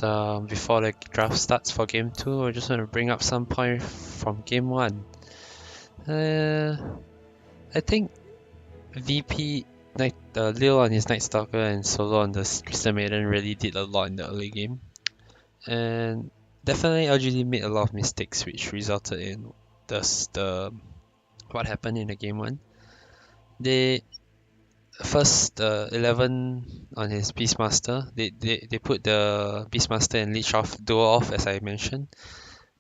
thoughts before the draft starts for game 2. I just want to bring up some point from game 1. I think VP, Lil on his Night Stalker and Solo on the Crystal Maiden really did a lot in the early game. And definitely LGD made a lot of mistakes which resulted in the what happened in the game 1. They first 11 on his Beastmaster, they put the Beastmaster and Leech off duo off as I mentioned.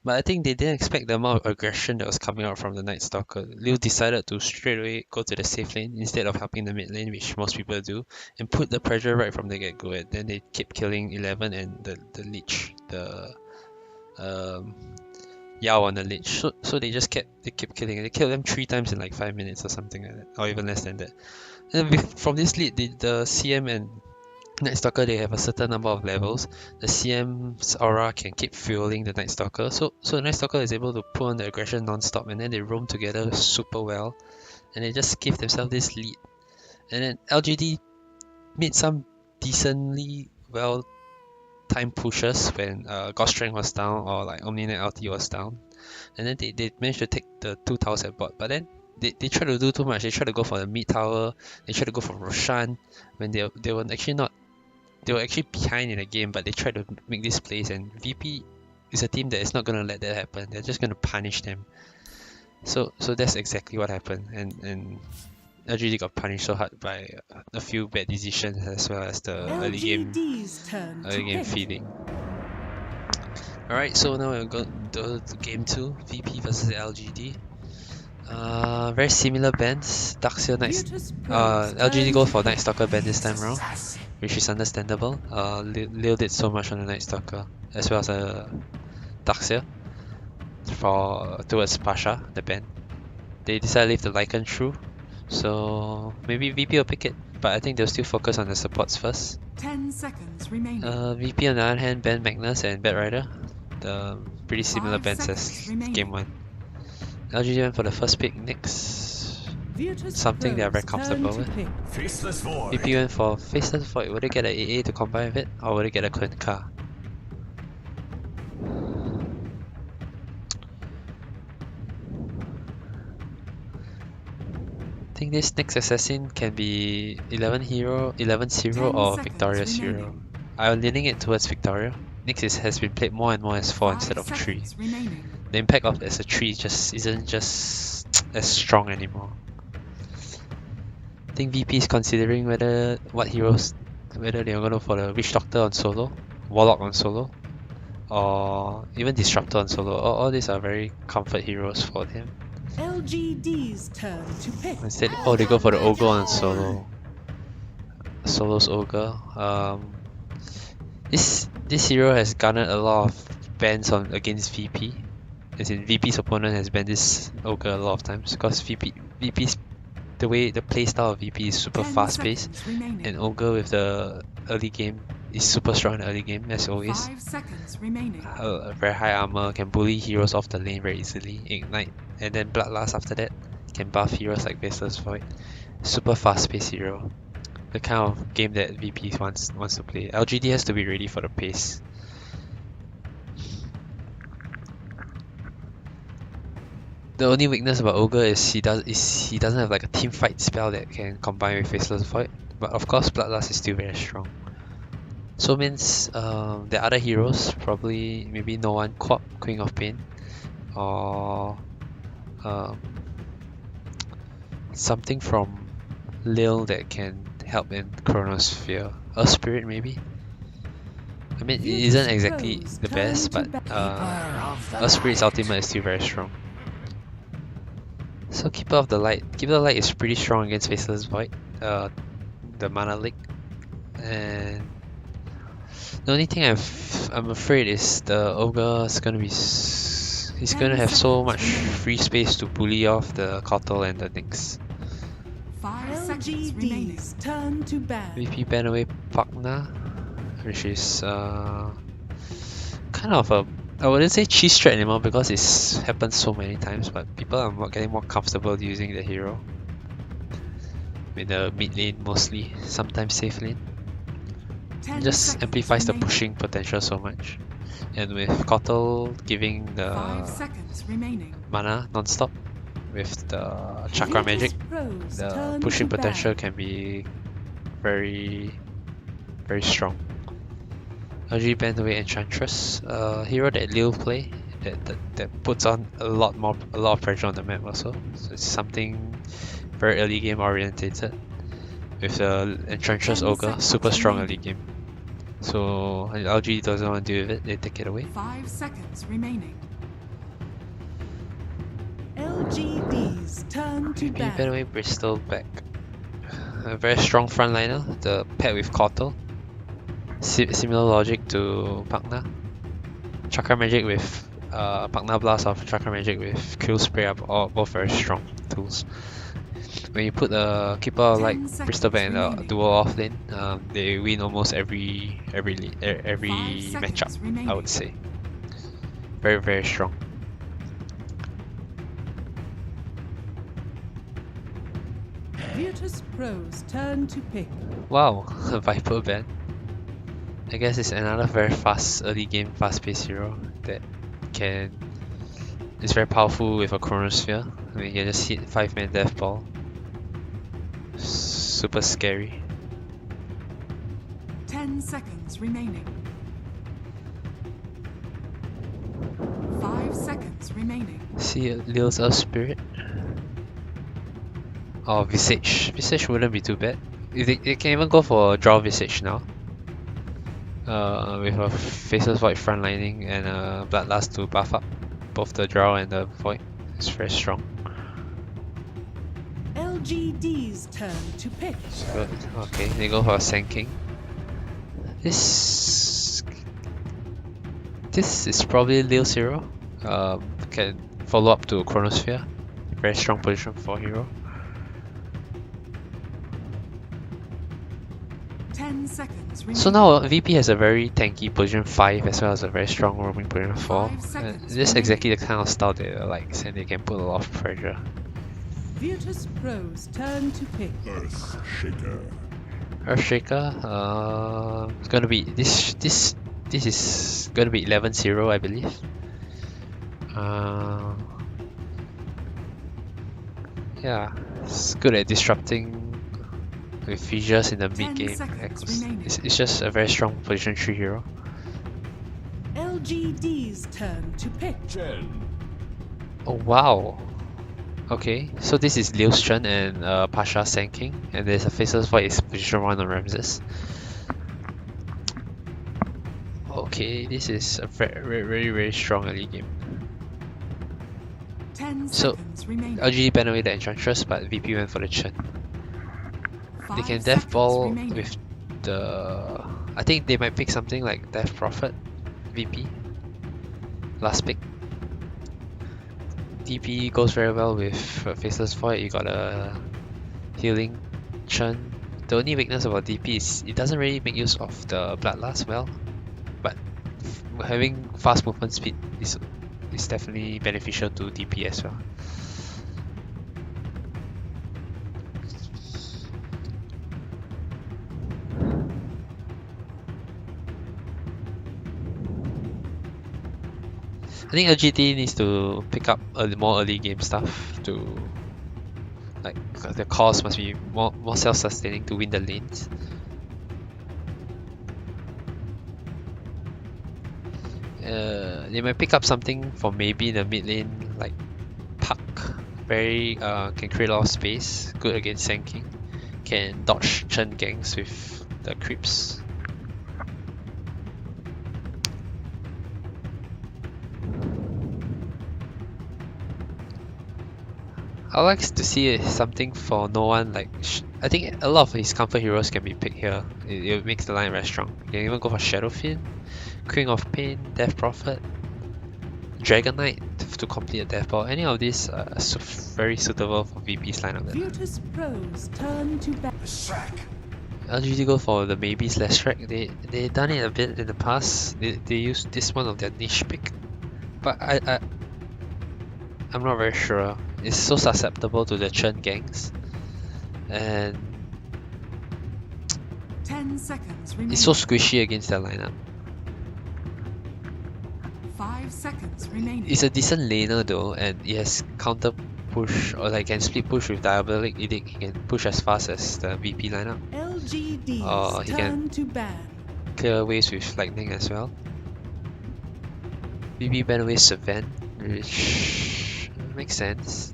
But I think they didn't expect the amount of aggression that was coming out from the Night Stalker. Liu decided to straight away go to the safe lane instead of helping the mid lane, which most people do, and put the pressure right from the get-go. And then they kept killing 11 and the Leech, the Yao on the Leech. So they kept killing. They killed them 3 times in like 5 minutes or something like that, or even less than that. And from this lead, the CM and Night Stalker, they have a certain number of levels. The CM's aura can keep fueling the Night Stalker, so Night Stalker is able to pull on the aggression non-stop, and then they roam together super well, and they just give themselves this lead. And then LGD made some decently well timed pushes when God Strength was down or like Omni-Knight LT was down, and then they managed to take the 2 towers at bot, but then they try to do too much. They try to go for the mid tower, they try to go for Roshan when they were actually not. They were actually behind in the game, but they tried to make this plays, and VP is a team that is not going to let that happen. They're just going to punish them. So that's exactly what happened, and LGD got punished so hard by a few bad decisions as well as the early game feeding. Alright, so now we'll go to game 2, VP versus LGD. Very similar bands. Darkseer LGD go for Night Stalker band this time around, which is understandable. Lil did so much on the Night Stalker as well as Darkseer towards Pasha, the band. They decided to leave the Lycan through, so maybe VP will pick it, but I think they'll still focus on the supports first. 10 seconds remaining. VP on the other hand, banned Magnus and Bat Rider, the pretty similar bands as game 1. LGD went for the first pick, Nyx, something they are very comfortable with. VP went for Faceless Void. Would they get an AA to combine with it, or would they get a Quinka? I think this next assassin can be 11 hero, 11 hero or Victoria's hero. I'm leaning it towards Victoria. Nyx has been played more and more as 4 instead of 3. The impact of as a 3 isn't just as strong anymore. I think VP is considering whether they're gonna go for the Witch Doctor on solo, Warlock on solo, or even Disruptor on solo. All these are very comfort heroes for him. LGD's turn to pick. Instead, they go for the Ogre on solo. Solo's Ogre. This hero has garnered a lot of bans against VP. As in, VP's opponent has banned this Ogre a lot of times because VP's the playstyle of VP is super fast paced, and Ogre with the early game is super strong in the early game as always. 5 seconds remaining. Very high armor, can bully heroes off the lane very easily, ignite, and then Bloodlust after that can buff heroes like Faceless Void. Super fast paced hero. The kind of game that VP wants to play. LGD has to be ready for the pace. The only weakness about Ogre is he doesn't have like a team fight spell that can combine with Faceless Void. But of course Bloodlust is still very strong. So means the other heroes, probably maybe no one, Quap, Queen of Pain, or something from Lil that can help in Chronosphere. Earth Spirit maybe? I mean, it isn't exactly the best, but Earth Spirit's ultimate is still very strong. So Keeper of the Light is pretty strong against Faceless Void, the mana leak, and the only thing I'm afraid is the Ogre is gonna be he's gonna have so much free space to bully off the Kotal and the Nyx. 5 seconds remaining. Turn to ban. VP ban away Pakna, which is kind of a, I wouldn't say cheese strat anymore because it's happened so many times, but people are getting more comfortable using the hero. In the mid lane mostly, sometimes safe lane. 10 just seconds amplifies the remaining. pushing potential so much. And with Kotl giving 5 the seconds remaining. mana non-stop with the chakra magic, Virtus Pro's the turn pushing to potential ban. can be very strong. LGD banned away Enchantress, hero that Lil play that puts on a lot of pressure on the map also. So it's something very early game orientated with the Enchantress 10 Ogre, seconds super strong early remaining. game. So LG doesn't want to deal with it, they take it away. 5 seconds remaining. LGD's turn to Maybe ban ban. away Bristol back. A very strong frontliner, the paired with Kotl. Similar logic to Pagna. Chakra Magic with Pagna Blast or Chakra Magic with Kill Spray are both very strong tools. When you put a keeper like 10 seconds Bristol back in the remaining. dual off lane, they win almost every 5 matchup. seconds remaining. I would say very strong. Virtus Pro's turn to pick. Wow, a Viper ban. I guess it's another very fast early game fast-paced hero that is very powerful with a Chronosphere. I mean, you can just hit 5-man death ball. Super scary. 10 seconds remaining. 5 seconds remaining. See Lil's Earth Spirit. Or Visage. Visage wouldn't be too bad. They can even go for Draw Visage now. With a Faceless Void frontlining and a Bloodlust to buff up both the Draw and the Void. It's very strong. LGD's turn to pick. Good. Okay, they go for Sand King. This is probably Lil's hero. Can follow up to Chronosphere. Very strong position for hero. 10 seconds remaining. So now VP has a very tanky position 5 as well as a very strong roaming position 4. 5 seconds This is exactly the kind of style they like, and they can put a lot of pressure. Virtus Pro's turn to pick. Earthshaker. Earthshaker, it's gonna be this is gonna be 11-0, I believe. Yeah, it's good at disrupting with fissures in the 10 mid game. seconds remaining. It's just a very strong position 3 hero. LGD's turn to pick. Chen. Oh wow. Okay, so this is Liu's Chen and Pasha Sand King, and there's a Faceless Void is position 1 on Ramses. Okay, this is a very strong early game. 10 So, seconds remaining. LGD banned away the Enchantress, but VP went for the Chen. They 5 can Death seconds Ball remaining. with the... I think they might pick something like Death Prophet VP. Last pick. DP goes very well with Faceless Void. You got a healing Chen. The only weakness about DP is it doesn't really make use of the Bloodlust well, but having fast movement speed is definitely beneficial to DP as well. I think LGD needs to pick up more early game stuff to like the cores must be more self-sustaining to win the lanes. They might pick up something for maybe the mid lane like Puck. Very can create a lot of space, good against Sand King. Can dodge Chen ganks with the creeps. I like to see something for no one like I think a lot of his comfort heroes can be picked here. It makes the line very strong. You can even go for Shadowfiend, Queen of Pain, Death Prophet, Dragon Knight to complete a Death Ball. Any of these are very suitable for VP's lineup. Virtus Pro's turn to back. Sack. LGD go for the maybe slash track. They done it a bit in the past. They used this one of their niche pick, but I'm not very sure. It's so susceptible to the Chen ganks, and 10 seconds remaining. It's so squishy against that lineup. 5 seconds remaining. It's a decent laner though, and it has counter push or like can split push with Diabolic Edict. He can push as fast as the VP lineup. LGD's He can turn to ban. clear ways with lightning as well. VP ban away Savan, which makes sense.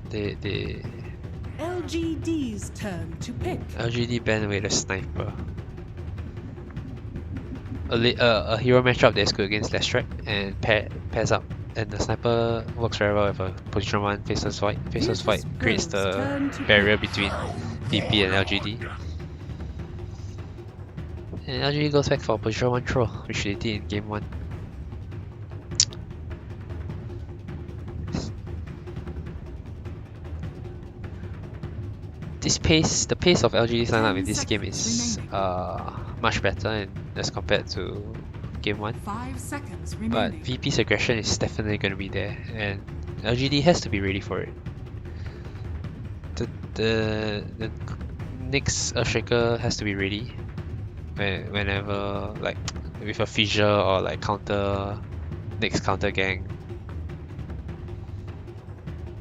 LGD's turn to pick. LGD ban away the sniper. A hero matchup that's good against Lestrak and pairs up, and the sniper works very well with a position 1 faceless fight. Faceless fight creates the barrier between VP and LGD. And LGD goes back for position 1 throw, which they did in game 1. The pace of LGD's lineup in this game is much better as compared to game 1. 5 seconds But remaining. VP's aggression is definitely going to be there, and LGD has to be ready for it. The next Earthshaker has to be ready whenever, like, with a fissure or like next counter gang.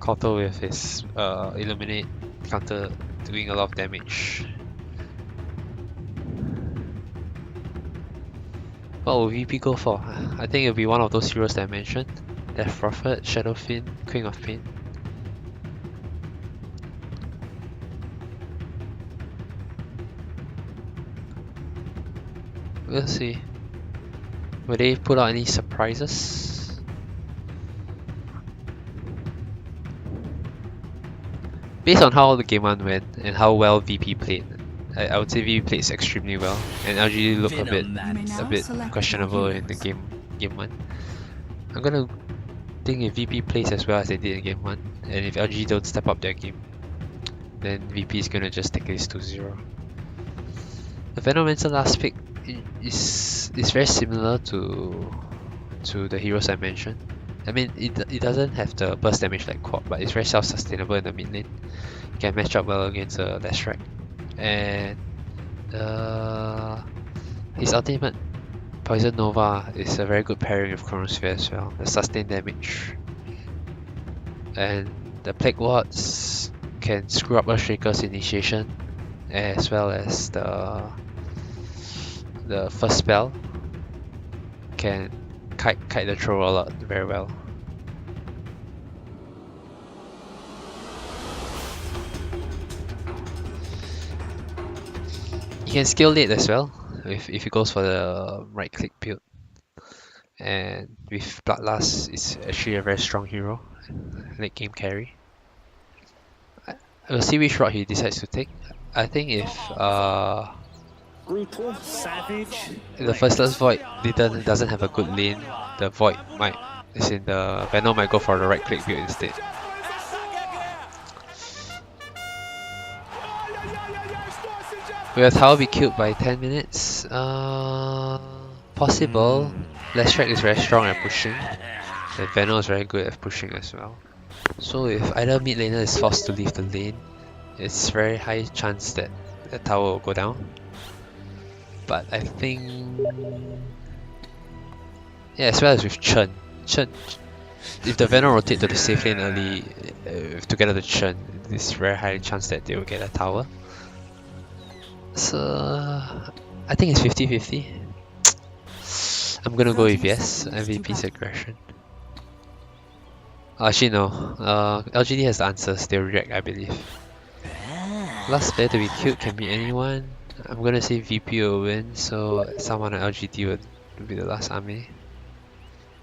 Counter with his Illuminate, counter doing a lot of damage. What will VP go for? I think it'll be one of those heroes that I mentioned. Death Prophet, Shadowfiend, Queen of Pain. We'll see. Will they put out any surprises? Based on how the game 1 went and how well VP played, I would say VP plays extremely well, and LGD looked a bit questionable in the game 1. I'm gonna think if VP plays as well as they did in game 1, and if LGD don't step up their game, then VP is gonna just take this 2-0. The Venomancer last pick is very similar to the heroes I mentioned. I mean, it doesn't have the burst damage like Quad, but it's very self-sustainable in the mid lane. It can match up well against Lestrak. And his ultimate Poison Nova is a very good pairing with Chronosphere as well. The sustained damage. And the Plague Wards can screw up Earthshaker's initiation, as well as the first spell can kite the throw a lot very well. You can scale late as well if he goes for the right click build. And with Bloodlust, it's actually a very strong hero, late game carry. We'll see which route he decides to take. I think if Brutal, savage. the Faceless Void doesn't have a good lane, the Void might, the Venom might go for the right click build instead. Will the tower be killed by 10 minutes? Possible. Lestrak is very strong at pushing. The Venom is very good at pushing as well. So if either mid laner is forced to leave the lane, it's very high chance that the tower will go down. But I think, yeah, as well as with Chen, if the Venom rotate to the safe lane early together with Chen, there's very high chance that they will get a tower. So I think it's 50-50. I'm gonna go with yes, MVP's aggression. Actually no, LGD has the answers, they'll react I believe. Last player to be killed can be anyone. I'm gonna say VP will win, so someone on LGD would be the last army.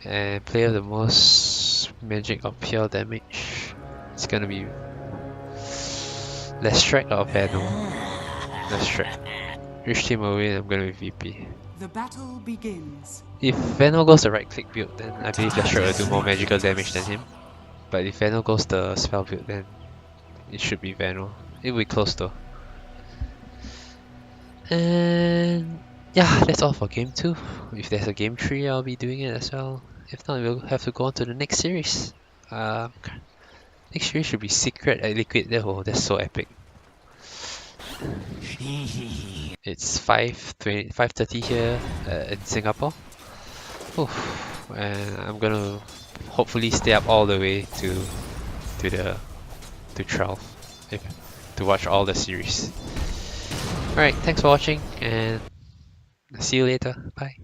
And player with the most magic or pure damage, it's gonna be Lestrak or Venom. Lestrak. Which team will win? I'm gonna be VP. The battle begins. If Venom goes the right click build, then I believe Lestrak will do more magical damage than him. But if Venom goes the spell build, then it should be Venom. It will be close though. And yeah, that's all for game 2. If there's a game 3, I'll be doing it as well. If not, we'll have to go on to the next series. Next series should be Secret at Liquid. Oh, that's so epic. It's 5:30 here in Singapore. Oof. And I'm gonna hopefully stay up all the way to 12 if, to watch all the series. Alright, thanks for watching and see you later. Bye.